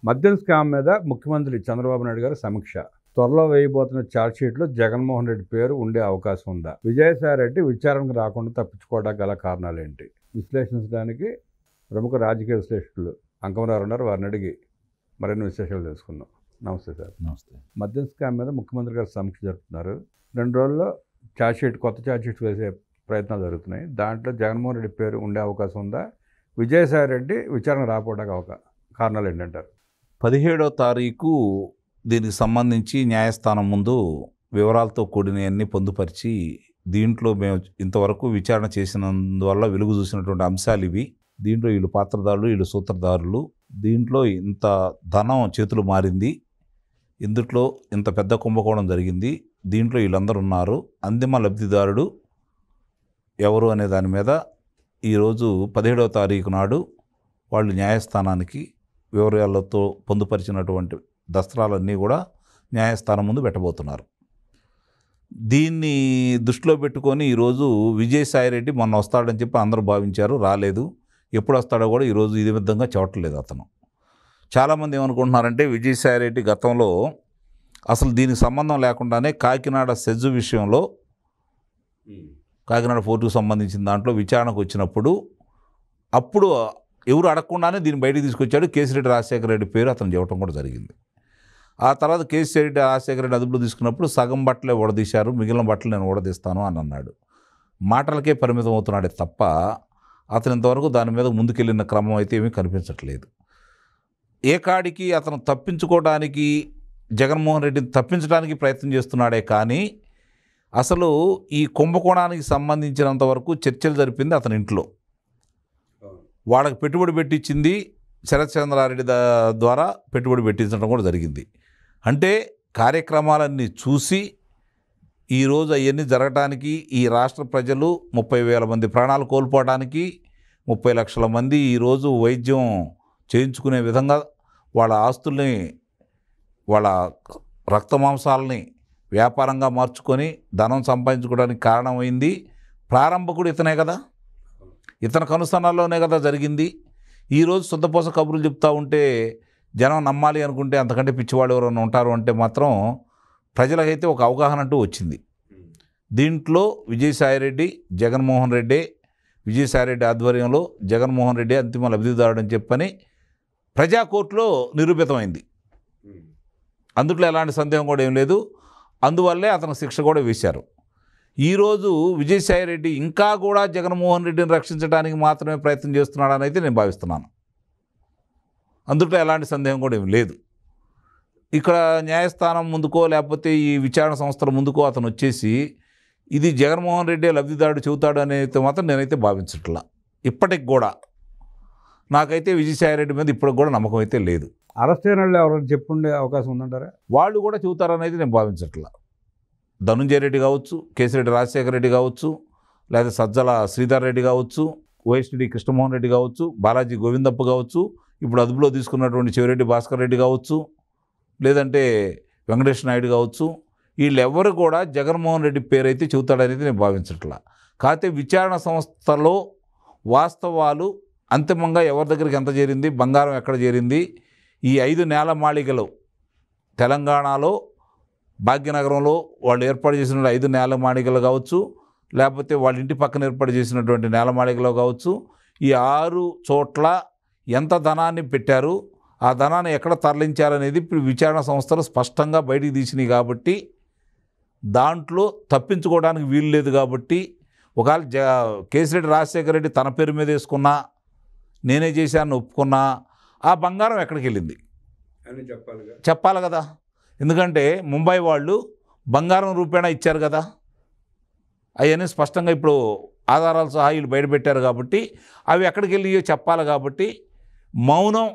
మద్యం స్కామ్ మీద ముఖ్యమంత్రి చంద్రబాబు నాయుడు గారు సమీక్ష. త్వరలో వేయబోతున్న ఛార్జ్షీట్లో జగన్మోహన్ రెడ్డి పేరు ఉండే అవకాశం ఉందా? విజయసాయి రెడ్డి విచారణకు రాకుండా తప్పించుకోవడానికి గల కారణాలేంటి? విశ్లేషించడానికి ప్రముఖ రాజకీయ విశ్లేషకులు అంకమరావు ఉన్నారు. వారిని అడిగి మరిన్ని విశేషాలు తెలుసుకుందాం. నమస్తే సార్. నమస్తే. మద్యం స్కామ్ మీద ముఖ్యమంత్రి గారు సమీక్ష జరుపుతున్నారు. 2 రోజుల్లో కొత్త ఛార్జ్షీట్ వేసే ప్రయత్నాలు జరుగుతున్నాయి. దాంట్లో జగన్మోహన్ రెడ్డి పేరు ఉండే అవకాశం ఉందా? విజయసాయి రెడ్డి విచారణ రాకపోవడానికి కారణాలు ఏంటంటారు? 17వ తారీఖు దీనికి సంబంధించి న్యాయస్థానం ముందు వివరాలతో కూడినవన్నీ పొందుపరిచి దీంట్లో మేము ఇంతవరకు విచారణ చేసినందువల్ల వెలుగు చూసినటువంటి అంశాలు ఇవి. దీంట్లో వీళ్ళు పాత్రదారులు, వీళ్ళు సూత్రధారులు, దీంట్లో ఇంత ధనం చేతులు మారింది, ఇందుట్లో ఇంత పెద్ద కుంభకోణం జరిగింది, దీంట్లో వీళ్ళందరూ ఉన్నారు, అంతిమ లబ్ధిదారుడు ఎవరు అనే దాని మీద ఈరోజు 17వ తారీఖు నాడు వాళ్ళు న్యాయస్థానానికి వివరాలతో పొందుపరిచినటువంటి దస్త్రాలన్నీ కూడా న్యాయస్థానం ముందు పెట్టబోతున్నారు. దీన్ని దృష్టిలో పెట్టుకొని ఈరోజు విజయసాయి రెడ్డి మొన్న వస్తాడని చెప్పి అందరూ భావించారు, రాలేదు. ఎప్పుడు వస్తాడో కూడా ఈరోజు ఇది విధంగా చూడట్లేదు అతను. చాలామంది ఏమనుకుంటున్నారంటే విజయసాయి రెడ్డి గతంలో అసలు దీనికి సంబంధం లేకుండానే కాకినాడ సెజ్జు విషయంలో, కాకినాడ ఫోర్టుకు సంబంధించిన దాంట్లో విచారణకు వచ్చినప్పుడు అప్పుడు ఎవరు అడగకుండానే దీన్ని బయటికి తీసుకొచ్చాడు. కేసిరెడ్డి రాజశేఖర రెడ్డి పేరు అతను చెప్పడం కూడా జరిగింది. ఆ తర్వాత కేసిరెడ్డి రాజశేఖర రెడ్డి అదుపులో తీసుకున్నప్పుడు సగం బట్టలే ఊడదీశారు, మిగిలిన బట్టలు నేను ఊడదీస్తాను అని అన్నాడు. మాటలకే పరిమితం అవుతున్నాడే తప్ప అతను ఇంతవరకు దాని మీద ముందుకెళ్ళిన క్రమం అయితే ఏమీ కనిపించట్లేదు. ఏ కాడికి అతను తప్పించుకోవడానికి, జగన్మోహన్ రెడ్డిని తప్పించడానికి ప్రయత్నం చేస్తున్నాడే కానీ అసలు ఈ కుంభకోణానికి సంబంధించినంత వరకు చర్చలు జరిపింది అతని ఇంట్లో. వాళ్ళకి పెట్టుబడి పెట్టించింది శరత్ చంద్రారెడ్డి ద్వారా పెట్టుబడి పెట్టించడం కూడా జరిగింది. అంటే కార్యక్రమాలన్నీ చూసి ఈరోజు అవన్నీ జరగటానికి ఈ రాష్ట్ర ప్రజలు 30,000 మంది ప్రాణాలు కోల్పోవడానికి, 30 లక్షల మంది ఈరోజు వైద్యం చేయించుకునే విధంగా వాళ్ళ ఆస్తుల్ని, వాళ్ళ రక్తమాంసాలని వ్యాపారంగా మార్చుకొని ధనం సంపాదించుకోవడానికి కారణమైంది ప్రారంభకుడు ఇతనే కదా, ఇతని కనుసన్నల్లోనే కదా జరిగింది. ఈరోజు శుద్ధపోస కబుర్లు చెప్తూ ఉంటే జనం నమ్మాలి అనుకుంటే అంతకంటే పిచ్చివాళ్ళు ఎవరైనా ఉంటారు అంటే మాత్రం ప్రజలకైతే ఒక అవగాహన అంటూ వచ్చింది. దీంట్లో విజయసాయి రెడ్డి, జగన్మోహన్ రెడ్డి, విజయసాయి రెడ్డి ఆధ్వర్యంలో జగన్మోహన్ రెడ్డి అంతిమ లబ్ధిదారుడు అని చెప్పని ప్రజాకోర్టులో నిరూపితమైంది. అందుట్లో ఎలాంటి సందేహం కూడా ఏం లేదు. అందువల్లే అతను శిక్ష కూడా వేశారు. ఈరోజు విజయసాయి రెడ్డి ఇంకా కూడా జగన్మోహన్ రెడ్డిని రక్షించడానికి మాత్రమే ప్రయత్నం చేస్తున్నాడని అయితే నేను భావిస్తున్నాను. అందుట్లో ఎలాంటి సందేహం కూడా ఏం లేదు. ఇక్కడ న్యాయస్థానం ముందుకో లేకపోతే ఈ విచారణ సంస్థల ముందుకో అతను వచ్చేసి ఇది జగన్మోహన్ రెడ్డి లబ్ధిదారుడు చెబుతాడు అనేది మాత్రం నేనైతే భావించట్లా. ఇప్పటికి కూడా నాకైతే విజయసాయి రెడ్డి మీద ఇప్పటికి కూడా నమ్మకం అయితే లేదు. అరెస్ట్ అయిన వాళ్ళు ఎవరైనా చెప్పుండే అవకాశం ఉందంటారా? వాళ్ళు కూడా చెబుతారనేది నేను భావించట్లా. ధనుంజయ రెడ్డి కావచ్చు, కేసిరెడ్డి రాజశేఖర రెడ్డి కావచ్చు, లేదా సజ్జల శ్రీధర్ రెడ్డి కావచ్చు, వైఎస్డి కృష్ణమోహన్ రెడ్డి కావచ్చు, బాలాజీ గోవిందప్ప కావచ్చు, ఇప్పుడు అదుపులో తీసుకున్నటువంటి చెవిరెడ్డి భాస్కర్ రెడ్డి కావచ్చు, లేదంటే వెంకటేశ్వర నాయుడు కావచ్చు, వీళ్ళెవ్వరు కూడా జగన్మోహన్ రెడ్డి పేరైతే చెబుతాడనేది నేను భావించట్లా. కాకపోతే విచారణ సంస్థలో వాస్తవాలు అంతిమంగా ఎవరి దగ్గరికి ఎంత చేరింది, బంగారం ఎక్కడ చేరింది, ఈ 5 నేల మాళిగలు తెలంగాణలో భాగ్యనగరంలో వాళ్ళు ఏర్పాటు చేసిన 5 నేల మాళిగలు కావచ్చు, లేకపోతే వాళ్ళ ఇంటి పక్కన ఏర్పాటు చేసినటువంటి నేల మాళిగలు కావచ్చు, ఈ 6 చోట్ల ఎంత ధనాన్ని పెట్టారు, ఆ ధనాన్ని ఎక్కడ తరలించారనేది ఇప్పుడు విచారణ సంస్థలు స్పష్టంగా బయటికి తీసినాయి. కాబట్టి దాంట్లో తప్పించుకోవడానికి వీలు లేదు. కాబట్టి ఒకవేళ కేసిరెడ్డి రాజశేఖర రెడ్డి తన పేరు మీద వేసుకున్నా, నేనే చేశాను ఒప్పుకున్నా, ఆ బంగారం ఎక్కడికి వెళ్ళింది అని చెప్పాలి కదా. ఎందుకంటే ముంబై వాళ్ళు బంగారం రూపేణా ఇచ్చారు కదా, అవన్నీ స్పష్టంగా ఇప్పుడు ఆధారాలు సహా వీళ్ళు బయటపెట్టారు. కాబట్టి అవి ఎక్కడికి వెళ్ళియో చెప్పాలి. కాబట్టి మౌనం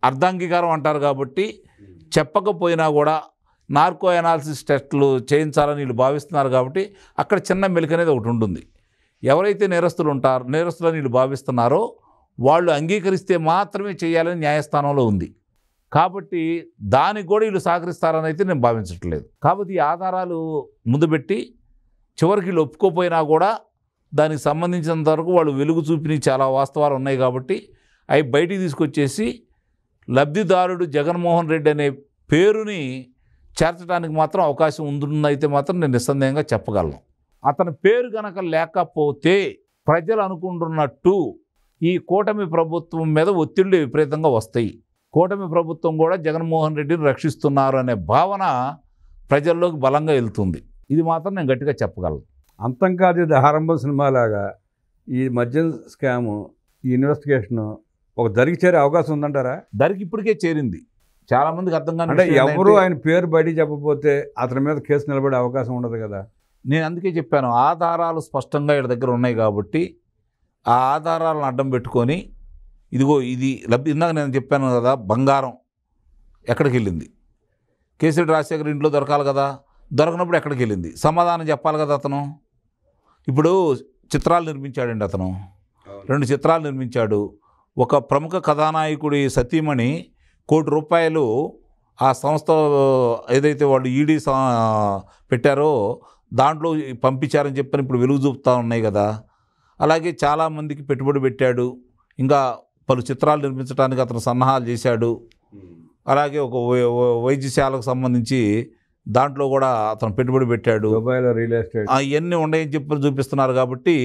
అర్ధాంగీకారం అంటారు. కాబట్టి చెప్పకపోయినా కూడా నార్కో అనాలిసిస్ టెస్టులు చేయించాలని వీళ్ళు భావిస్తున్నారు. కాబట్టి అక్కడ చిన్న మెలిక అనేది ఒకటి ఉంటుంది. ఎవరైతే నేరస్తులని వీళ్ళు భావిస్తున్నారో వాళ్ళు అంగీకరిస్తే మాత్రమే చేయాలని న్యాయస్థానంలో ఉంది. కాబట్టి దానికి కూడా వీళ్ళు సహకరిస్తారని అయితే నేను భావించట్లేదు. కాబట్టి ఈ ఆధారాలు ముందు పెట్టి చివరికి వీళ్ళు ఒప్పుకోపోయినా కూడా దానికి సంబంధించినంత వరకు వాళ్ళు వెలుగు చూపిన చాలా వాస్తవాలు ఉన్నాయి. కాబట్టి అవి బయటికి తీసుకొచ్చేసి లబ్ధిదారుడు జగన్మోహన్ రెడ్డి అనే పేరుని చేర్చడానికి మాత్రం అవకాశం ఉంటుందైతే మాత్రం నేను నిస్సందేహంగా చెప్పగలను. అతని పేరు కనుక లేకపోతే ప్రజలు అనుకుంటున్నట్టు ఈ కూటమి ప్రభుత్వం మీద ఒత్తిళ్లు విపరీతంగా వస్తాయి. కూటమి ప్రభుత్వం కూడా జగన్మోహన్ రెడ్డిని రక్షిస్తున్నారు అనే భావన ప్రజల్లోకి బలంగా వెళ్తుంది. ఇది మాత్రం నేను గట్టిగా చెప్పగలను. అంతం కాదు ఇది హారంబల్ సినిమాలాగా ఈ మద్యం స్కాము, ఈ ఇన్వెస్టిగేషను ఒక దరికి చేరే అవకాశం ఉందంటారా? దరికి ఇప్పటికే చేరింది. చాలామందికి అర్థం కాని అంటే ఎవరు ఆయన పేరు బయటికి చెప్పకపోతే అతని మీద కేసు నిలబడే అవకాశం ఉండదు కదా. నేను అందుకే చెప్పాను, ఆధారాలు స్పష్టంగా వీళ్ళ దగ్గర ఉన్నాయి కాబట్టి ఆ ఆధారాలను అడ్డం పెట్టుకొని ఇదిగో ఇది ఇందాక నేను చెప్పాను కదా, బంగారం ఎక్కడికి వెళ్ళింది, కేసీఆర్ రాజశేఖర్ ఇంట్లో దొరకాలి కదా, దొరకనప్పుడు ఎక్కడికి వెళ్ళింది సమాధానం చెప్పాలి కదా. అతను ఇప్పుడు చిత్రాలు నిర్మించాడండి, అతను 2 చిత్రాలు నిర్మించాడు. ఒక ప్రముఖ కథానాయకుడి సతీమణి ₹1 కోటి ఆ సంస్థ ఏదైతే వాళ్ళు ఈడీ పెట్టారో దాంట్లో పంపించారని చెప్పని ఇప్పుడు వెలుగు చూపుతూ ఉన్నాయి కదా. అలాగే చాలామందికి పెట్టుబడి పెట్టాడు, ఇంకా పలు చిత్రాలు నిర్మించడానికి అతను సన్నాహాలు చేశాడు. అలాగే ఒక వైద్యశాలకు సంబంధించి దాంట్లో కూడా అతను పెట్టుబడి పెట్టాడు. దుబాయ్లో రియల్ ఎస్టేట్ అవన్నీ ఉన్నాయని చెప్పి చూపిస్తున్నారు కాబట్టి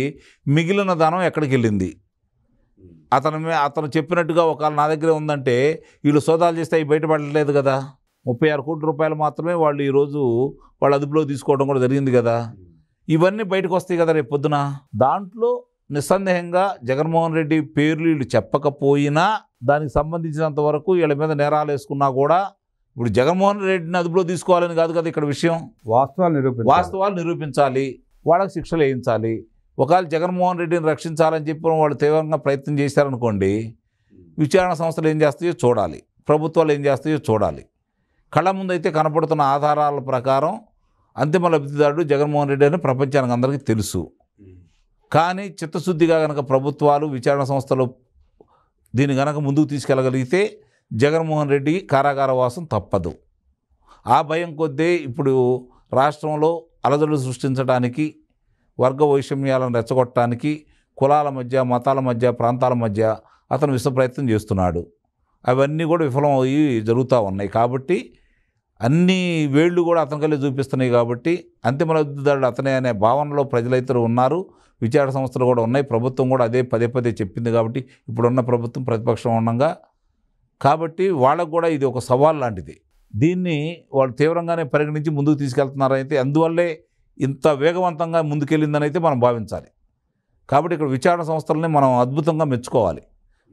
మిగిలిన ధనం ఎక్కడికి వెళ్ళింది? అతను చెప్పినట్టుగా ఒకవేళ నా దగ్గరే ఉందంటే వీళ్ళు సోదాలు చేస్తే అవి బయటపడలేదు కదా. ₹36 కోట్లు మాత్రమే వాళ్ళు ఈరోజు వాళ్ళ అదుపులో తీసుకోవడం కూడా జరిగింది కదా. ఇవన్నీ బయటకు వస్తాయి కదా రేపు పొద్దున. దాంట్లో నిస్సందేహంగా జగన్మోహన్ రెడ్డి పేర్లు వీళ్ళు చెప్పకపోయినా దానికి సంబంధించినంత వరకు వీళ్ళ మీద నేరాలు వేసుకున్నా కూడా ఇప్పుడు జగన్మోహన్ రెడ్డిని అదుపులో తీసుకోవాలని కాదు కదా ఇక్కడ విషయం. వాస్తవాలు నిరూపించాలి, వాళ్ళకి శిక్షలు వేయించాలి. ఒకవేళ జగన్మోహన్ రెడ్డిని రక్షించాలని చెప్పి వాళ్ళు తీవ్రంగా ప్రయత్నం చేశారనుకోండి, విచారణ సంస్థలు ఏం చేస్తాయో చూడాలి, ప్రభుత్వాలు ఏం చేస్తాయో చూడాలి. కళ్ళ ముందైతే కనపడుతున్న ఆధారాల ప్రకారం అంతిమ లబ్ధిదారుడు జగన్మోహన్ రెడ్డి అని ప్రపంచానికి అందరికీ తెలుసు. కానీ చిత్తశుద్ధిగా కనుక ప్రభుత్వాలు విచారణ సంస్థలు దీన్ని కనుక ముందుకు తీసుకెళ్ళగలిగితే జగన్మోహన్ రెడ్డి కారాగార వాసం తప్పదు. ఆ భయం కొద్దీ ఇప్పుడు రాష్ట్రంలో అలజడులు సృష్టించడానికి, వర్గ వైషమ్యాలను రెచ్చగొట్టడానికి, కులాల మధ్య, మతాల మధ్య, ప్రాంతాల మధ్య అతను విశ్వ ప్రయత్నం చేస్తున్నాడు. అవన్నీ కూడా విఫలం అయ్యి జరుగుతూ ఉన్నాయి. కాబట్టి అన్ని వేళ్ళు కూడా అతనికల్లే చూపిస్తున్నాయి. కాబట్టి అంతిమ లబ్ధిదారుడు అతనే అనే భావనలో ప్రజలైతే ఉన్నారు, విచారణ సంస్థలు కూడా ఉన్నాయి, ప్రభుత్వం కూడా అదే పదే చెప్పింది. కాబట్టి ఇప్పుడున్న ప్రభుత్వం ప్రతిపక్షం ఉండగా కాబట్టి వాళ్ళకు కూడా ఇది ఒక సవాల్ లాంటిది. దీన్ని వాళ్ళు తీవ్రంగానే పరిగణించి ముందుకు తీసుకెళ్తున్నారైతే అందువల్లే ఇంత వేగవంతంగా ముందుకెళ్ళిందని అయితే మనం భావించాలి. కాబట్టి ఇక్కడ విచారణ సంస్థలని మనం అద్భుతంగా మెచ్చుకోవాలి.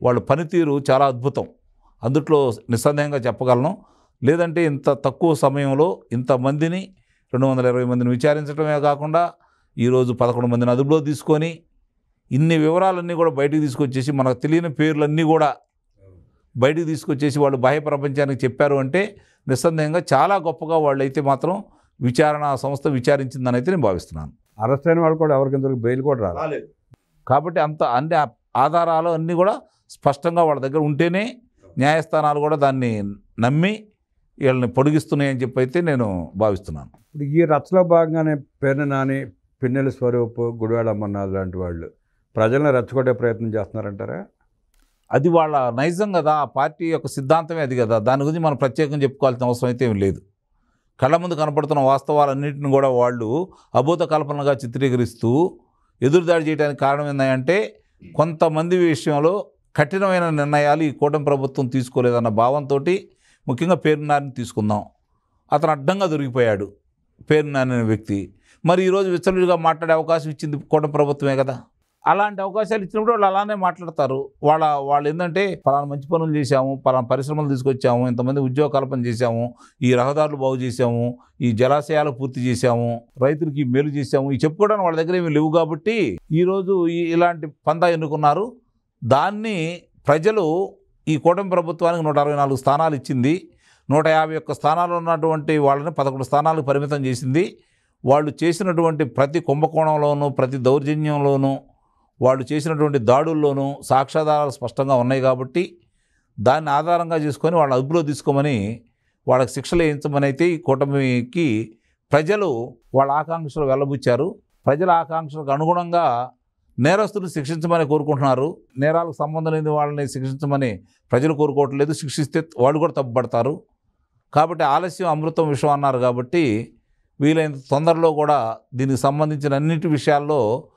వాళ్ళ పనితీరు చాలా అద్భుతం, అందుట్లో నిస్సందేహంగా చెప్పగలను. లేదంటే ఇంత తక్కువ సమయంలో ఇంతమందిని 220 మందిని విచారించడమే కాకుండా ఈరోజు 11 మందిని అదుపులో తీసుకొని ఇన్ని వివరాలన్నీ కూడా బయటికి తీసుకొచ్చేసి మనకు తెలియని పేర్లన్నీ కూడా బయటికి తీసుకొచ్చేసి వాళ్ళు బాహ్య ప్రపంచానికి చెప్పారు అంటే నిస్సందేహంగా చాలా గొప్పగా వాళ్ళు అయితే మాత్రం విచారణ సంస్థ విచారించిందని అయితే నేను భావిస్తున్నాను. అరెస్ట్ అయిన వాళ్ళు కూడా ఎవరికింతకు బెయిల్ కూడా రాలేదు. కాబట్టి అన్ని ఆధారాలు అన్నీ కూడా స్పష్టంగా వాళ్ళ దగ్గర ఉంటేనే న్యాయస్థానాలు కూడా దాన్ని నమ్మి వీళ్ళని పొడిగిస్తున్నాయని చెప్పి అయితే నేను భావిస్తున్నాను. ఇప్పుడు ఈ రచ్చలో భాగంగానే పేర్ని నాని, పిన్నెల స్వరూప్, గుడివాడ అమర్నాథ్ లాంటి వాళ్ళు ప్రజలను రెచ్చగొట్టే ప్రయత్నం చేస్తున్నారంటారా? అది వాళ్ళ నైజం కదా, ఆ పార్టీ యొక్క సిద్ధాంతమే అది కదా. దాని గురించి మనం ప్రత్యేకంగా చెప్పుకోవాల్సిన అవసరం అయితే ఏం లేదు. కళ్ళ ముందు కనపడుతున్న వాస్తవాలన్నింటిని కూడా వాళ్ళు అభూత కల్పనగా చిత్రీకరిస్తూ ఎదురుదాడి చేయడానికి కారణం ఏంటంటే కొంతమంది విషయంలో కఠినమైన నిర్ణయాలు ఈ కూటమి ప్రభుత్వం తీసుకోలేదన్న భావంతో, ముఖ్యంగా పేర్ని నాని తీసుకుందాం, అతను అడ్డంగా దొరికిపోయాడు. పేర్ని నాని అనే వ్యక్తి మరి ఈరోజు విచ్చలవిడిగా మాట్లాడే అవకాశం ఇచ్చింది కూటమి ప్రభుత్వమే కదా. అలాంటి అవకాశాలు ఇచ్చినప్పుడు వాళ్ళు అలానే మాట్లాడతారు. వాళ్ళు ఏంటంటే పలానా మంచి పనులు చేశాము, పలానా పరిశ్రమలు తీసుకొచ్చాము, ఇంతమంది ఉద్యోగ కల్పన చేశాము, ఈ రహదారులు బాగు చేశాము, ఈ జలాశయాలు పూర్తి చేశాము, రైతులకి మేలు చేశాము, ఈ చెప్పుకోవడానికి వాళ్ళ దగ్గర ఏమి లేవు. కాబట్టి ఈరోజు ఇలాంటి పందా ఎన్నుకున్నారు. దాన్ని ప్రజలు ఈ కూటమి ప్రభుత్వానికి 164 స్థానాలు ఇచ్చింది. 151 స్థానాలు ఉన్నటువంటి వాళ్ళని 11 స్థానాలకు పరిమితం చేసింది. వాళ్ళు చేసినటువంటి ప్రతి కుంభకోణంలోనూ, ప్రతి దౌర్జన్యంలోనూ, వాళ్ళు చేసినటువంటి దాడుల్లోనూ సాక్ష్యాధారాలు స్పష్టంగా ఉన్నాయి. కాబట్టి దాన్ని ఆధారంగా చేసుకొని వాళ్ళని అదుపులో తీసుకోమని, వాళ్ళకి శిక్షలు వేయించమని అయితే ఈ కూటమికి ప్రజలు వాళ్ళ ఆకాంక్షలు వెళ్ళబుచ్చారు. ప్రజల ఆకాంక్షలకు అనుగుణంగా నేరస్తులను శిక్షించమని కోరుకుంటున్నారు. నేరాలకు సంబంధం లేని వాళ్ళని శిక్షించమని ప్రజలు కోరుకోవట్లేదు. శిక్షిస్తే వాళ్ళు కూడా తప్పుపడతారు. కాబట్టి ఆలస్యం అమృతం విషయం అన్నారు కాబట్టి వీలైనంత తొందరలో కూడా దీనికి సంబంధించిన అన్నిటి విషయాల్లో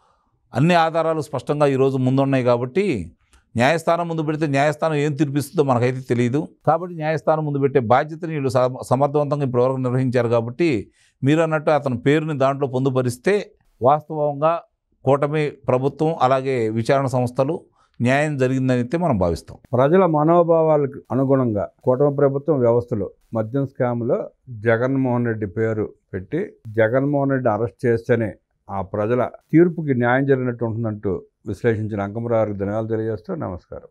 అన్ని ఆధారాలు స్పష్టంగా ఈరోజు ముందున్నాయి కాబట్టి న్యాయస్థానం ముందు పెడితే న్యాయస్థానం ఏం తీర్పిస్తుందో మనకైతే తెలియదు. కాబట్టి న్యాయస్థానం ముందు పెట్టే బాధ్యతని వీళ్ళు సమర్థవంతంగా ఇప్పటివరకు నిర్వహించారు. కాబట్టి మీరు అన్నట్టు అతని పేరుని దాంట్లో పొందుపరిస్తే వాస్తవంగా కూటమి ప్రభుత్వం అలాగే విచారణ సంస్థలు న్యాయం జరిగిందని అయితే మనం భావిస్తాం. ప్రజల మనోభావాలకు అనుగుణంగా కూటమి ప్రభుత్వం వ్యవస్థలో మద్యం స్కామ్లో జగన్మోహన్ రెడ్డి పేరు పెట్టి జగన్మోహన్ రెడ్డి అరెస్ట్ చేస్తేనే ఆ ప్రజల తీర్పుకి న్యాయం జరిగినట్టు ఉంటుందంటూ విశ్లేషించిన అంకమరావుకి ధన్యవాదాలు తెలియజేస్తూ నమస్కారం.